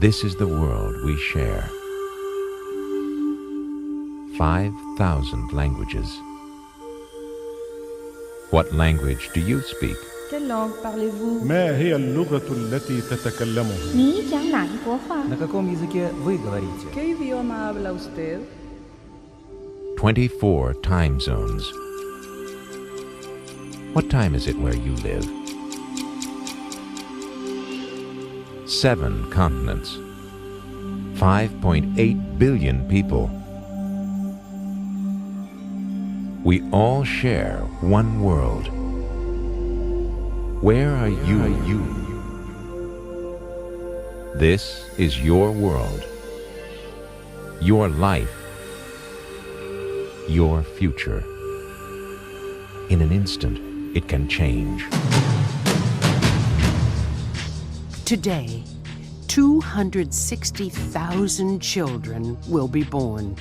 This is the world we share. 5,000 languages. What language do you speak? Quelle langue parlez-vous? ما هي اللغة التي تتكلمها؟ 你讲哪一国话？ На каком языке вы говорите? ¿Qué idioma habla usted? 24 time zones. What time is it where you live? 7 continents. 5.8 billion people. We all share one world. Where are you? This is your world. Your life. Your future. In an instant, it can change. Today, 260,000 children will be born.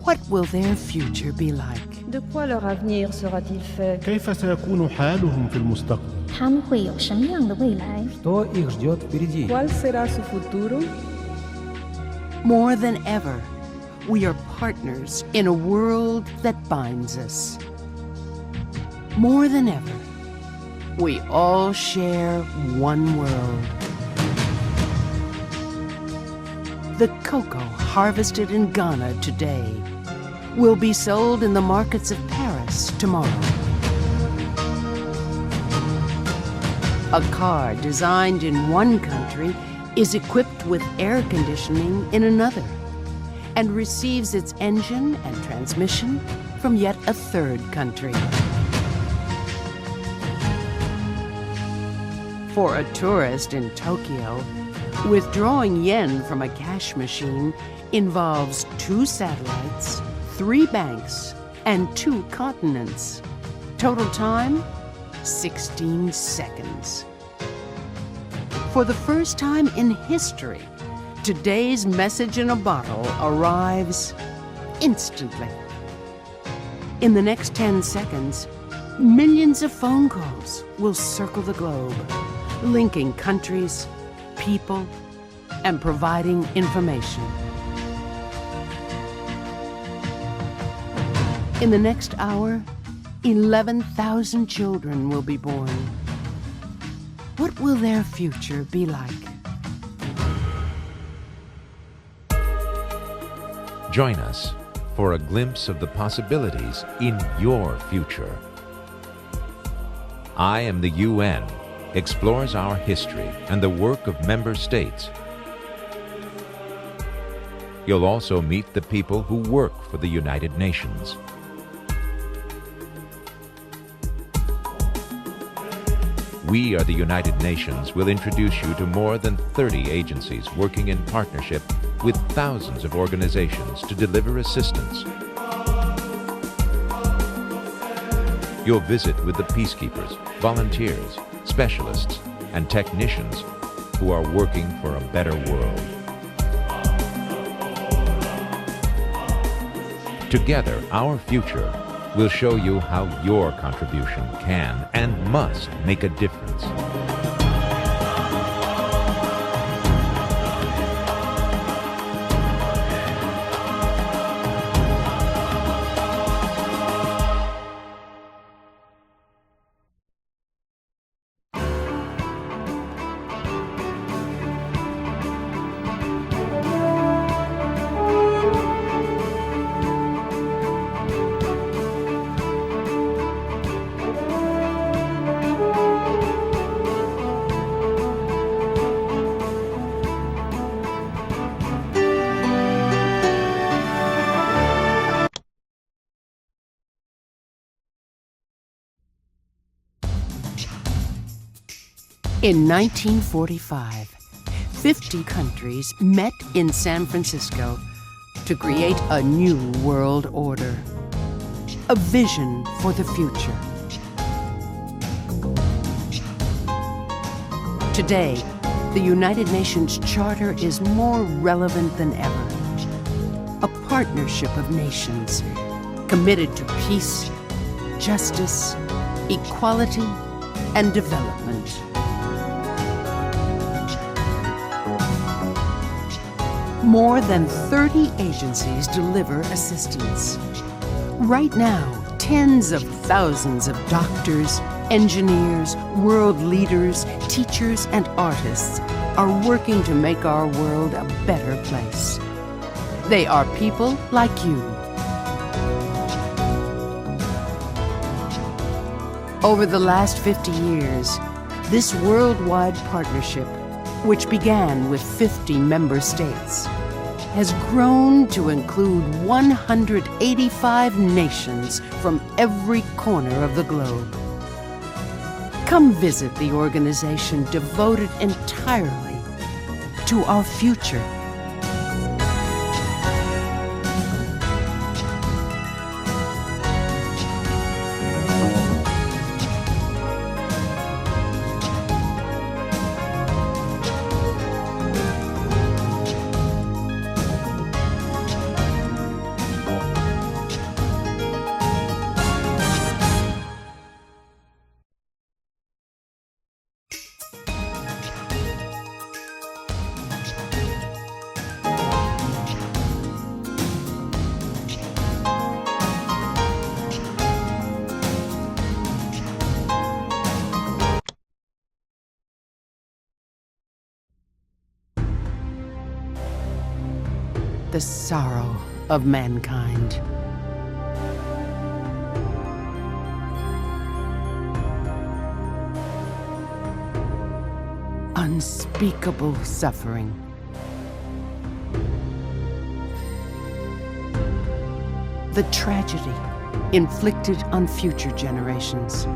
What will their future be like? De quoi leur avenir sera-t-il fait? كيف سيكون حالهم في المستقبل؟ 他们会有什么样的未来？ Что их ждет впереди? ¿Cuál será su futuro? More than ever, we are partners in a world that binds us. More than ever, we all share one world. The cocoa harvested in Ghana today will be sold in the markets of Paris tomorrow. A car designed in one country is equipped with air conditioning in another and receives its engine and transmission from yet a third country. For a tourist in Tokyo, withdrawing yen from a cash machine involves 2 satellites, 3 banks, and 2 continents. Total time, 16 seconds. For the first time in history, today's message in a bottle arrives instantly. In the next 10 seconds, millions of phone calls will circle the globe, linking countries, people, and providing information. In the next hour, 11,000 children will be born. What will their future be like? Join us for a glimpse of the possibilities in your future. I Am the UN explores our history and the work of member states. You'll also meet the people who work for the United Nations. We Are the United Nations will introduce you to more than 30 agencies working in partnership with thousands of organizations to deliver assistance. You'll visit with the peacekeepers, volunteers, specialists, and technicians who are working for a better world. Together, our future will show you how your contribution can and must make a difference. In 1945, 50 countries met in San Francisco to create a new world order, a vision for the future. Today, the United Nations Charter is more relevant than ever. A partnership of nations committed to peace, justice, equality, and development. More than 30 agencies deliver assistance. Right now, tens of thousands of doctors, engineers, world leaders, teachers, and artists are working to make our world a better place. They are people like you. Over the last 50 years, this worldwide partnership, which began with 50 member states, has grown to include 185 nations from every corner of the globe. Come visit the organization devoted entirely to our future. The sorrow of mankind. Unspeakable suffering. The tragedy inflicted on future generations.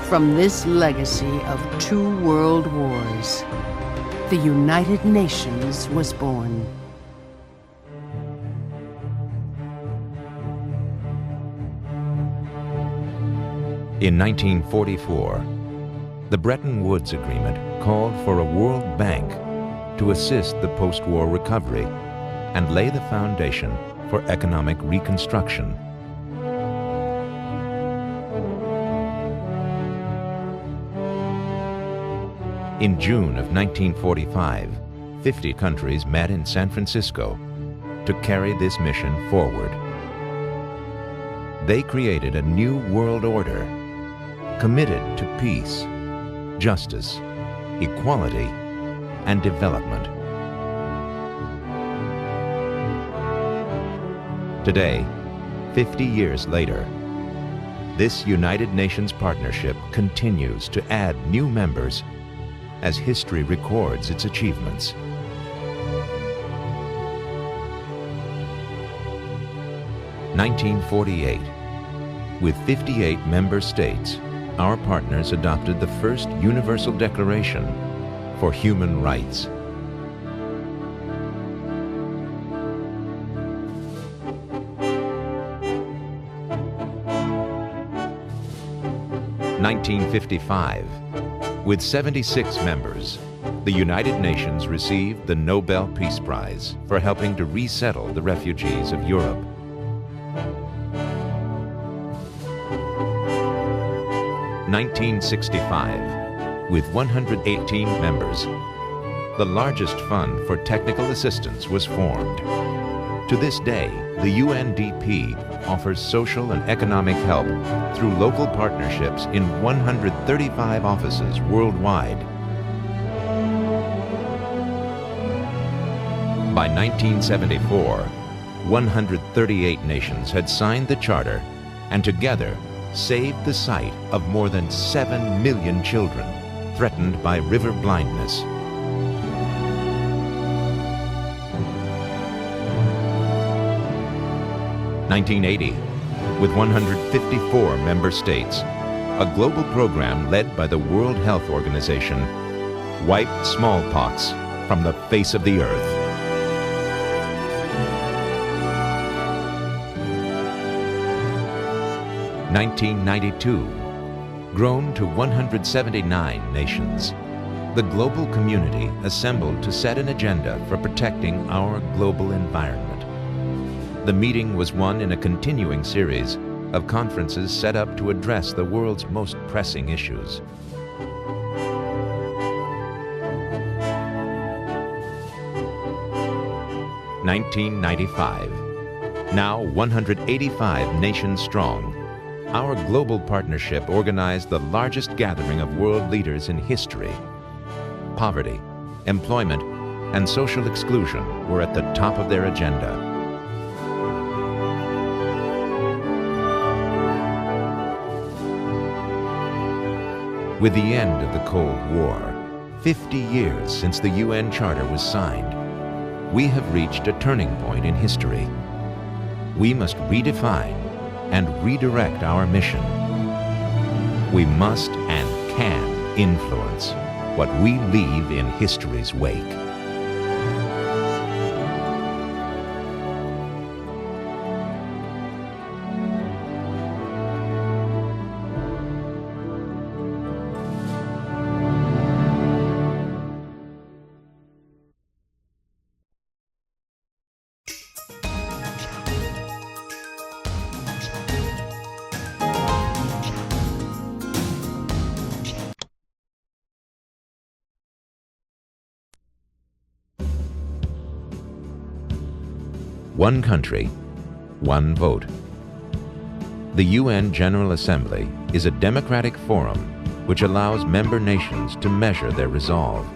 From this legacy of 2 world wars, the United Nations was born. In 1944, the Bretton Woods Agreement called for a World Bank to assist the post-war recovery and lay the foundation for economic reconstruction. In June of 1945, 50 countries met in San Francisco to carry this mission forward. They created a new world order committed to peace, justice, equality, and development. Today, 50 years later, this United Nations partnership continues to add new members as history records its achievements. In 1948, with 58 member states, our partners adopted the first Universal Declaration for Human Rights. In 1955, with 76 members, the United Nations received the Nobel Peace Prize for helping to resettle the refugees of Europe. In 1965, with 118 members, the largest fund for technical assistance was formed. To this day, the UNDP offers social and economic help through local partnerships in 135 offices worldwide. By 1974, 138 nations had signed the Charter and together saved the sight of more than 7 million children threatened by river blindness. In 1980, with 154 member states, a global program led by the World Health Organization wiped smallpox from the face of the earth. 1992, grown to 179 nations, the global community assembled to set an agenda for protecting our global environment. The meeting was one in a continuing series of conferences set up to address the world's most pressing issues. 1995. Now 185 nations strong, our global partnership organized the largest gathering of world leaders in history. Poverty, employment, and social exclusion were at the top of their agenda. With the end of the Cold War, 50 years since the UN Charter was signed, we have reached a turning point in history. We must redefine and redirect our mission. We must and can influence what we leave in history's wake. One country, one vote. The UN General Assembly is a democratic forum which allows member nations to measure their resolve.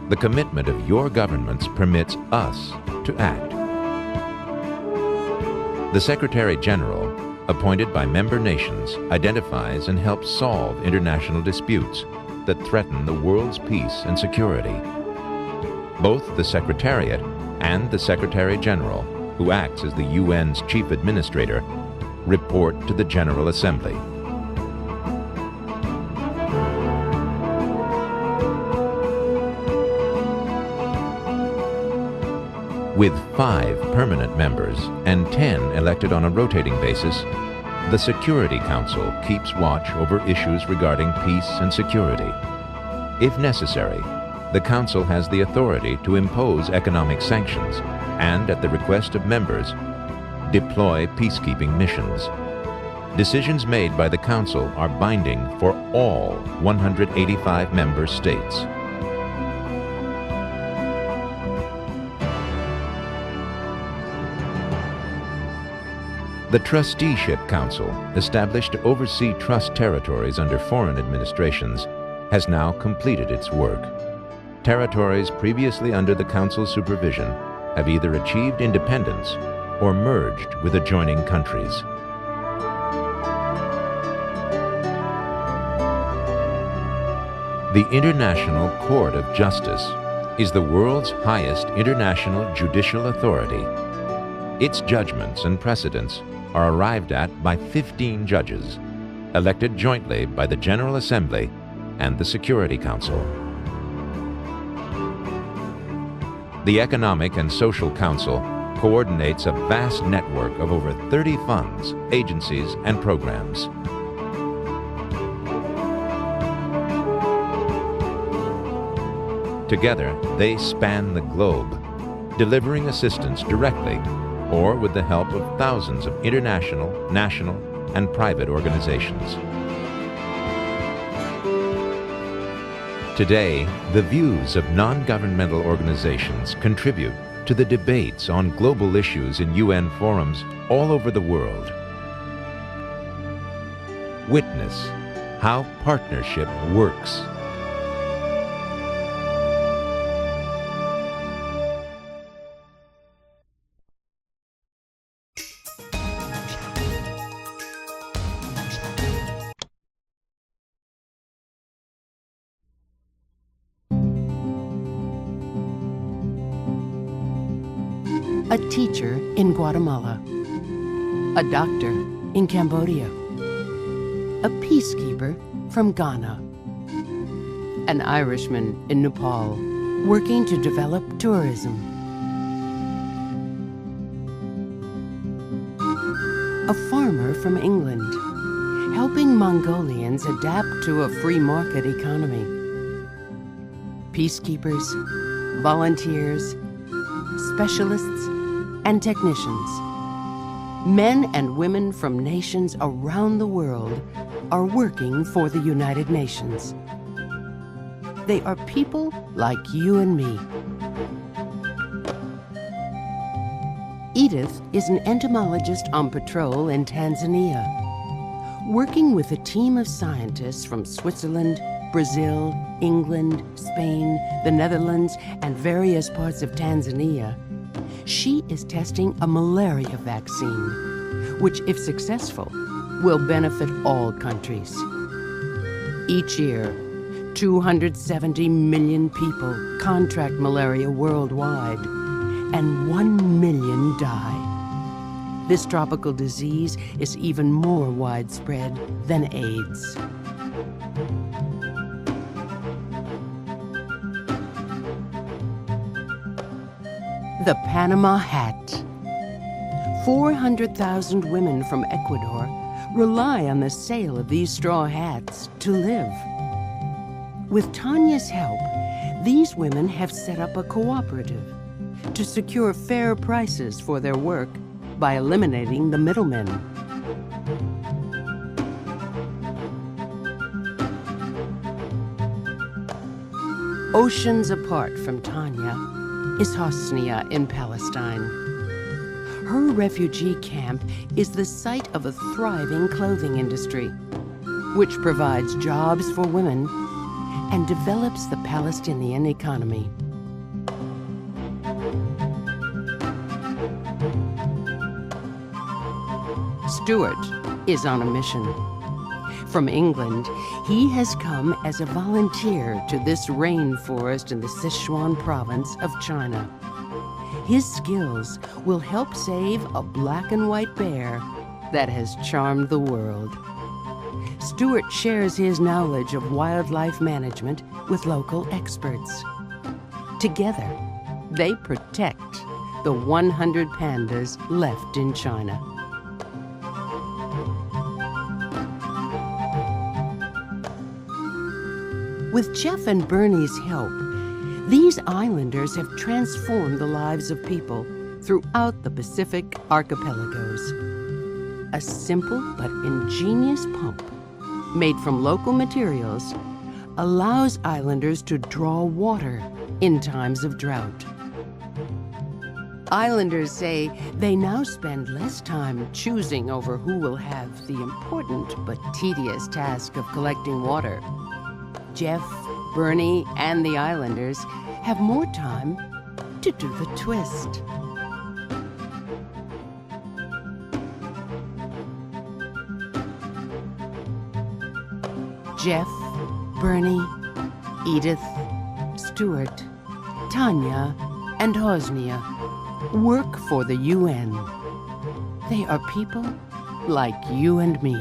The commitment of your governments permits us to act. The Secretary General, appointed by member nations, identifies and helps solve international disputes that threaten the world's peace and security. Both the Secretariat and the Secretary General, who acts as the UN's chief administrator, report to the General Assembly. With 5 permanent members and 10 elected on a rotating basis, the Security Council keeps watch over issues regarding peace and security. If necessary, the Council has the authority to impose economic sanctions and, at the request of members, deploy peacekeeping missions. Decisions made by the Council are binding for all 185 member states. The Trusteeship Council, established to oversee trust territories under foreign administrations, has now completed its work. Territories previously under the Council's supervision have either achieved independence or merged with adjoining countries. The International Court of Justice is the world's highest international judicial authority. Its judgments and precedents are arrived at by 15 judges, elected jointly by the General Assembly and the Security Council. The Economic and Social Council coordinates a vast network of over 30 funds, agencies, and programs. Together, they span the globe, delivering assistance directly or with the help of thousands of international, national, and private organizations. Today, the views of non-governmental organizations contribute to the debates on global issues in UN forums all over the world. Witness how partnership works. A teacher in Guatemala, a doctor in Cambodia, a peacekeeper from Ghana, an Irishman in Nepal working to develop tourism, a farmer from England helping Mongolians adapt to a free market economy, peacekeepers, volunteers, specialists, and technicians. Men and women from nations around the world are working for the United Nations. They are people like you and me. Edith is an entomologist on patrol in Tanzania. Working with a team of scientists from Switzerland, Brazil, England, Spain, the Netherlands, and various parts of Tanzania, she is testing a malaria vaccine, which, if successful, will benefit all countries. Each year, 270 million people contract malaria worldwide, and 1 million die. This tropical disease is even more widespread than AIDS. The Panama Hat. 400,000 women from Ecuador rely on the sale of these straw hats to live. With Tanya's help, these women have set up a cooperative to secure fair prices for their work by eliminating the middlemen. Oceans apart from Tanya is Hosnia in Palestine. Her refugee camp is the site of a thriving clothing industry, which provides jobs for women and develops the Palestinian economy. Stuart is on a mission. From England, he has come as a volunteer to this rainforest in the Sichuan province of China. His skills will help save a black and white bear that has charmed the world. Stuart shares his knowledge of wildlife management with local experts. Together, they protect the 100 pandas left in China. With Jeff and Bernie's help, these islanders have transformed the lives of people throughout the Pacific archipelagos. A simple but ingenious pump, made from local materials, allows islanders to draw water in times of drought. Islanders say they now spend less time choosing over who will have the important but tedious task of collecting water. Jeff, Bernie, and the islanders have more time to do the twist. Jeff, Bernie, Edith, Stuart, Tanya, and Hosnia work for the UN. They are people like you and me.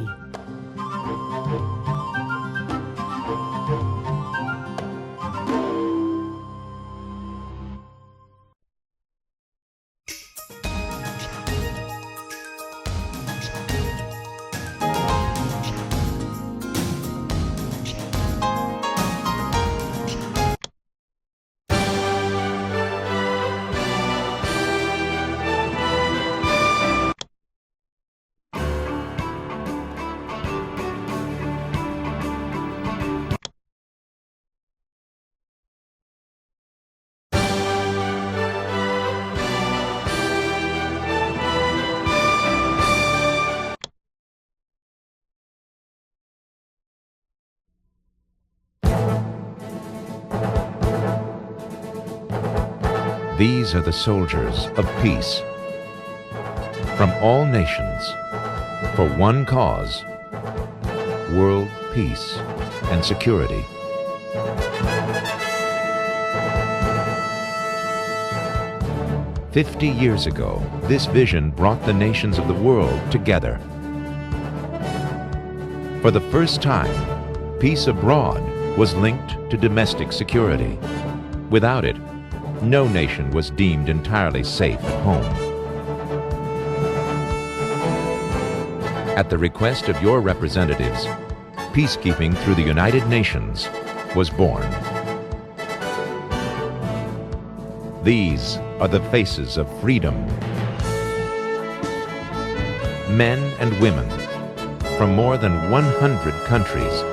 These are the soldiers of peace. From all nations, for one cause, world peace and security. "50 years ago, this vision brought the nations of the world together. For the first time, peace abroad was linked to domestic security. Without it, no nation was deemed entirely safe at home. At the request of your representatives, peacekeeping through the United Nations was born. These are the faces of freedom. Men and women from more than 100 countries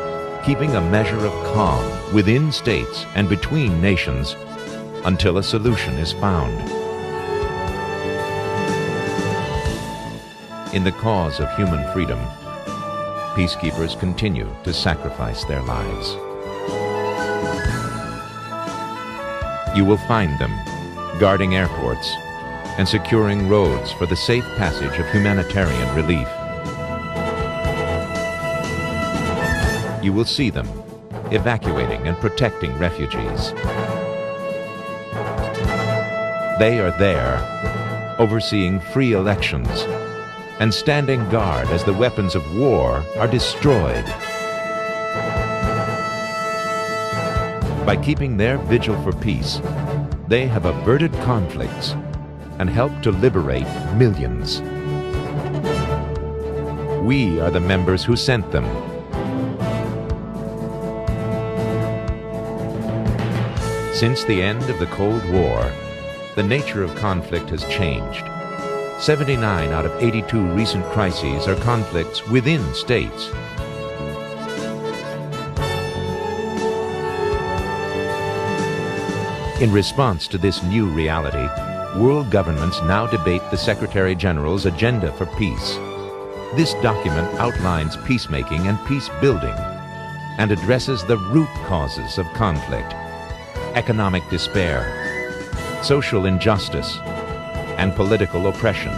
keeping a measure of calm within states and between nations until a solution is found. In the cause of human freedom, peacekeepers continue to sacrifice their lives. You will find them guarding airports and securing roads for the safe passage of humanitarian relief. You will see them evacuating and protecting refugees. They are there, overseeing free elections and standing guard as the weapons of war are destroyed. By keeping their vigil for peace, they have averted conflicts and helped to liberate millions. We are the members who sent them. Since the end of the Cold War, the nature of conflict has changed. 79 out of 82 recent crises are conflicts within states. In response to this new reality, world governments now debate the Secretary General's Agenda for Peace. This document outlines peacemaking and peace building and addresses the root causes of conflict: economic despair, social injustice, and political oppression.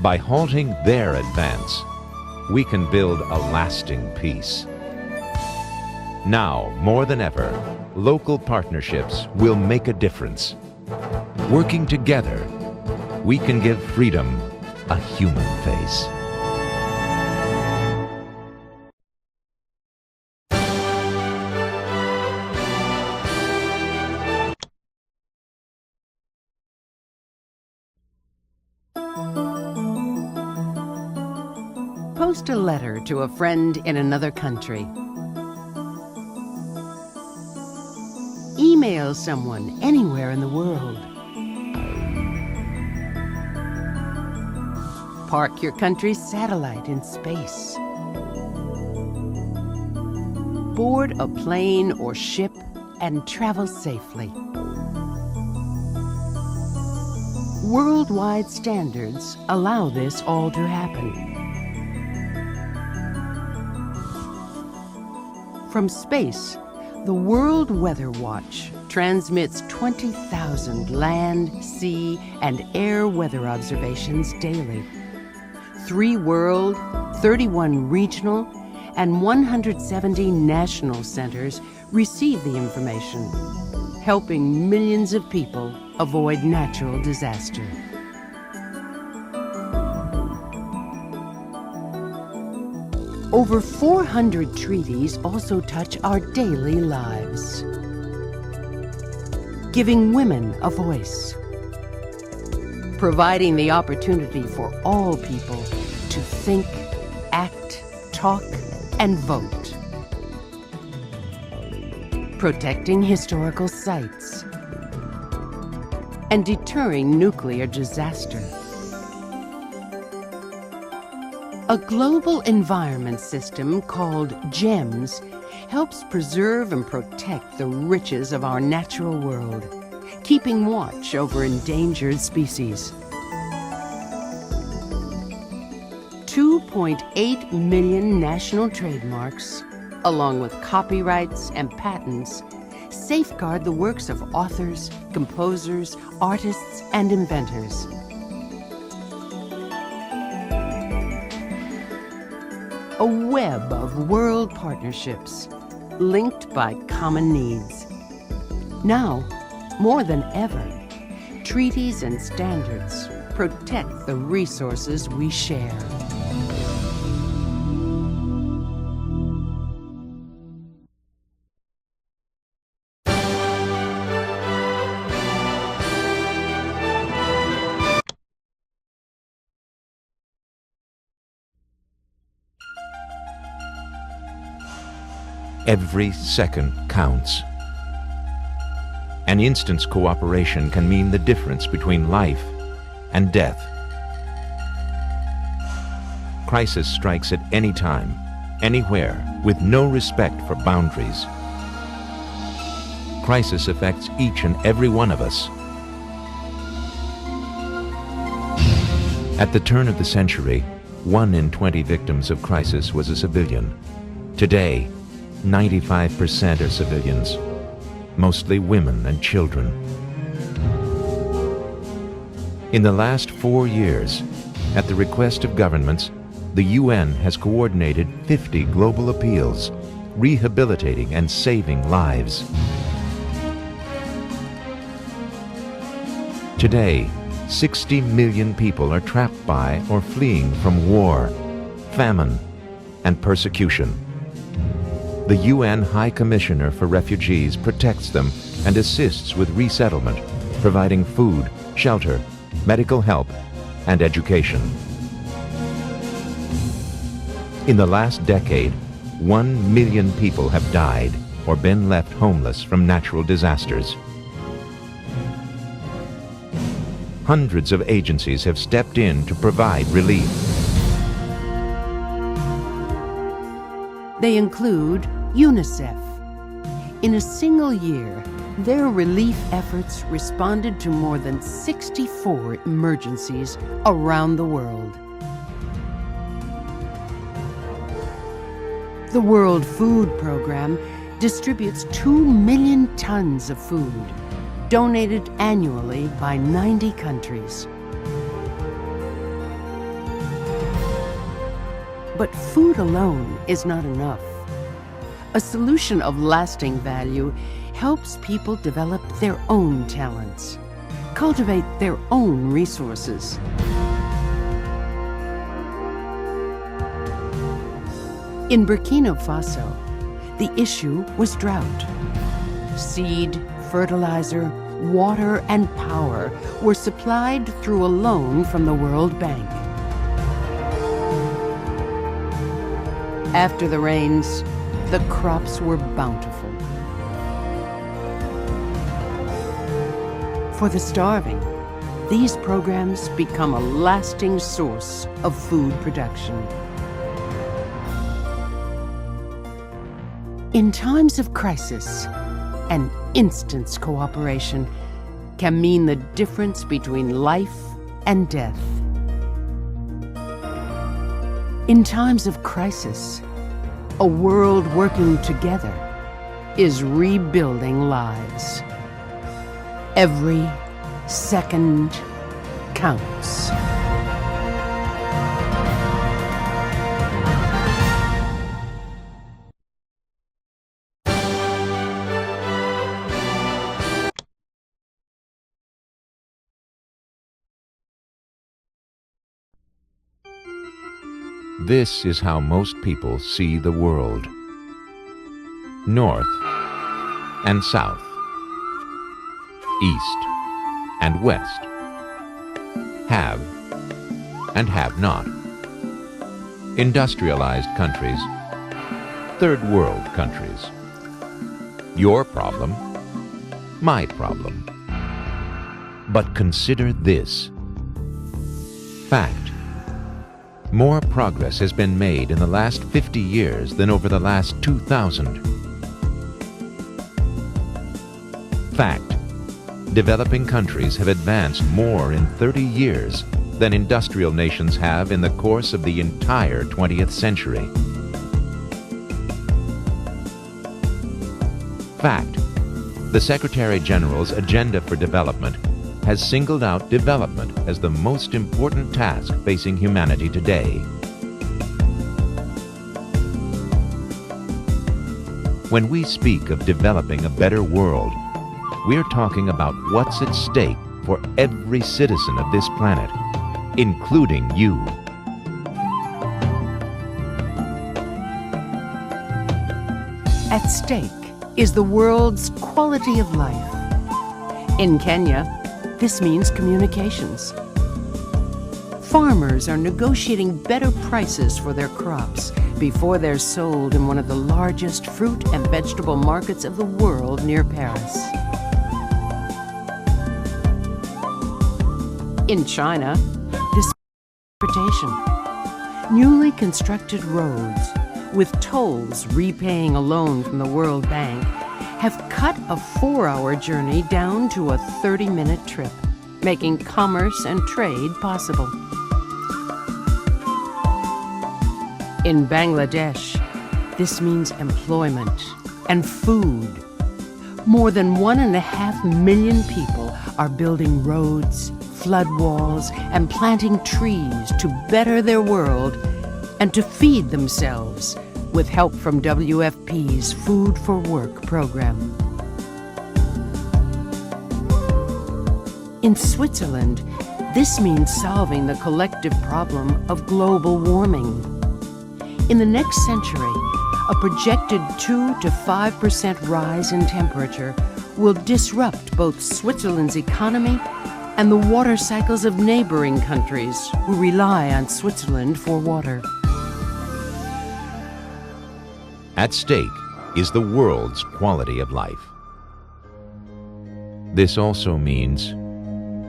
By halting their advance, we can build a lasting peace. Now, more than ever, local partnerships will make a difference. Working together, we can give freedom a human face. Post a letter to a friend in another country. Email someone anywhere in the world. Park your country's satellite in space. Board a plane or ship and travel safely. Worldwide standards allow this all to happen. From space, the World Weather Watch transmits 20,000 land, sea, and air weather observations daily. 3 world, 31 regional, and 170 national centers receive the information, helping millions of people avoid natural disaster. Over 400 treaties also touch our daily lives, giving women a voice, providing the opportunity for all people to think, act, talk, and vote, protecting historical sites, and deterring nuclear disaster. A global environment system called GEMS helps preserve and protect the riches of our natural world, keeping watch over endangered species. 2.8 million national trademarks, along with copyrights and patents, safeguard the works of authors, composers, artists, and inventors. A web of world partnerships linked by common needs. Now, more than ever, treaties and standards protect the resources we share. Every second counts. An instant's cooperation can mean the difference between life and death. Crisis strikes at any time, anywhere, with no respect for boundaries. Crisis affects each and every one of us. At the turn of the century, 1 in 20 victims of crisis was a civilian. Today, 95% are civilians, mostly women and children. In the last 4 years, at the request of governments, the UN has coordinated 50 global appeals, rehabilitating and saving lives. Today, 60 million people are trapped by or fleeing from war, famine, and persecution. The UN High Commissioner for Refugees protects them and assists with resettlement, providing food, shelter, medical help, and education. In the last decade, 1 million people have died or been left homeless from natural disasters. Hundreds of agencies have stepped in to provide relief. They include UNICEF. In a single year, their relief efforts responded to more than 64 emergencies around the world. The World Food Program distributes 2 million tons of food, donated annually by 90 countries. But food alone is not enough. A solution of lasting value helps people develop their own talents, cultivate their own resources. In Burkina Faso, the issue was drought. Seed, fertilizer, water, and power were supplied through a loan from the World Bank. After the rains, the crops were bountiful. For the starving, these programs become a lasting source of food production. In times of crisis, an instant's cooperation can mean the difference between life and death. In times of crisis, a world working together is rebuilding lives. Every second counts. This is how most people see the world. North and south, east and west, have and have not, industrialized countries, third world countries. Your problem, my problem. But consider this. Fact. More progress has been made in the last 50 years than over the last 2,000. Fact. Developing countries have advanced more in 30 years than industrial nations have in the course of the entire 20th century. Fact. The Secretary General's Agenda for Development has singled out development as the most important task facing humanity today. When we speak of developing a better world, we're talking about what's at stake for every citizen of this planet, including you. At stake is the world's quality of life. In Kenya, this means communications. Farmers are negotiating better prices for their crops before they're sold in one of the largest fruit and vegetable markets of the world near Paris. In China, this transportation, newly constructed roads, with tolls repaying a loan from the World Bank, have cut a 4-hour journey down to a 30-minute trip, making commerce and trade possible. In Bangladesh, this means employment and food. More than 1.5 million people are building roads, flood walls, and planting trees to better their world and to feed themselves with help from WFP's Food for Work program. In Switzerland, this means solving the collective problem of global warming. In the next century, a projected 2 to 5% rise in temperature will disrupt both Switzerland's economy and the water cycles of neighboring countries who rely on Switzerland for water. At stake is the world's quality of life. This also means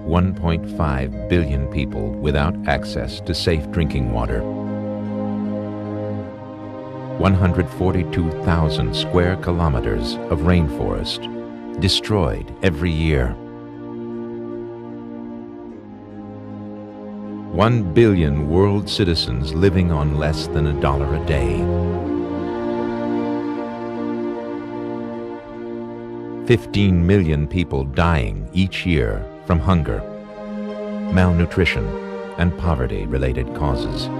1.5 billion people without access to safe drinking water. 142,000 square kilometers of rainforest destroyed every year. 1 billion world citizens living on less than $1 a day. 15 million people dying each year from hunger, malnutrition, and poverty-related causes.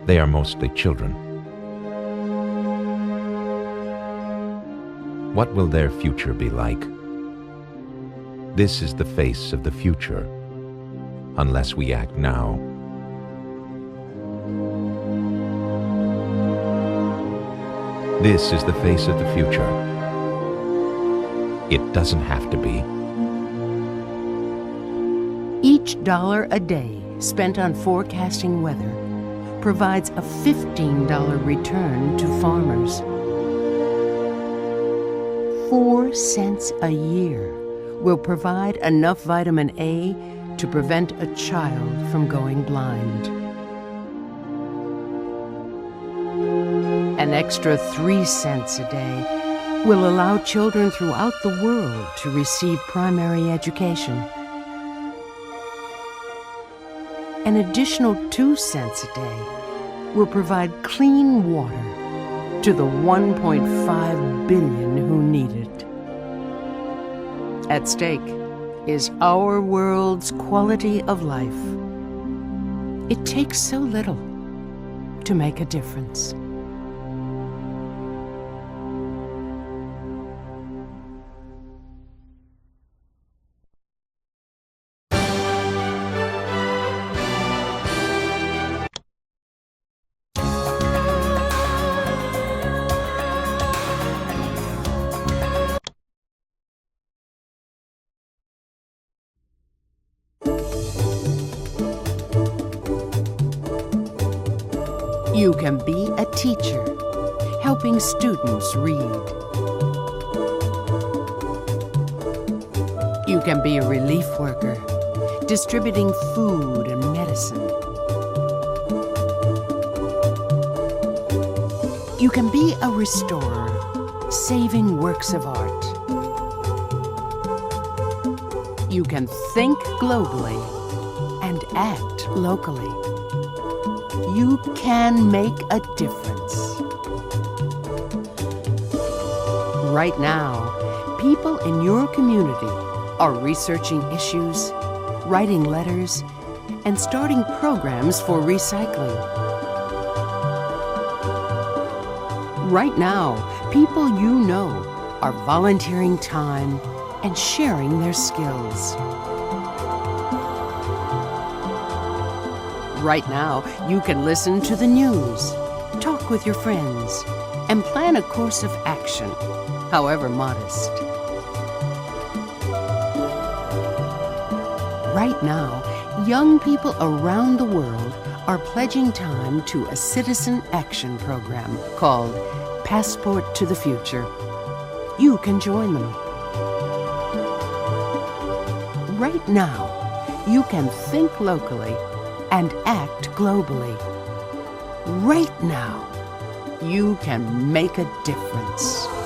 They are mostly children. What will their future be like? This is the face of the future, unless we act now. This is the face of the future. It doesn't have to be. Each dollar a day spent on forecasting weather provides a $15 return to farmers. 4 cents a year will provide enough vitamin A to prevent a child from going blind. An extra 3 cents a day will allow children throughout the world to receive primary education. An additional 2 cents a day will provide clean water to the 1.5 billion who need it. At stake is our world's quality of life. It takes so little to make a difference. You can be a teacher, helping students read. You can be a relief worker, distributing food and medicine. You can be a restorer, saving works of art. You can think globally and act locally. You can make a difference. Right now, people in your community are researching issues, writing letters, and starting programs for recycling. Right now, people you know are volunteering time and sharing their skills. Right now, you can listen to the news, talk with your friends, and plan a course of action, however modest. Right now, young people around the world are pledging time to a citizen action program called Passport to the Future. You can join them. Right now, you can think locally and act globally. right now, you can make a difference.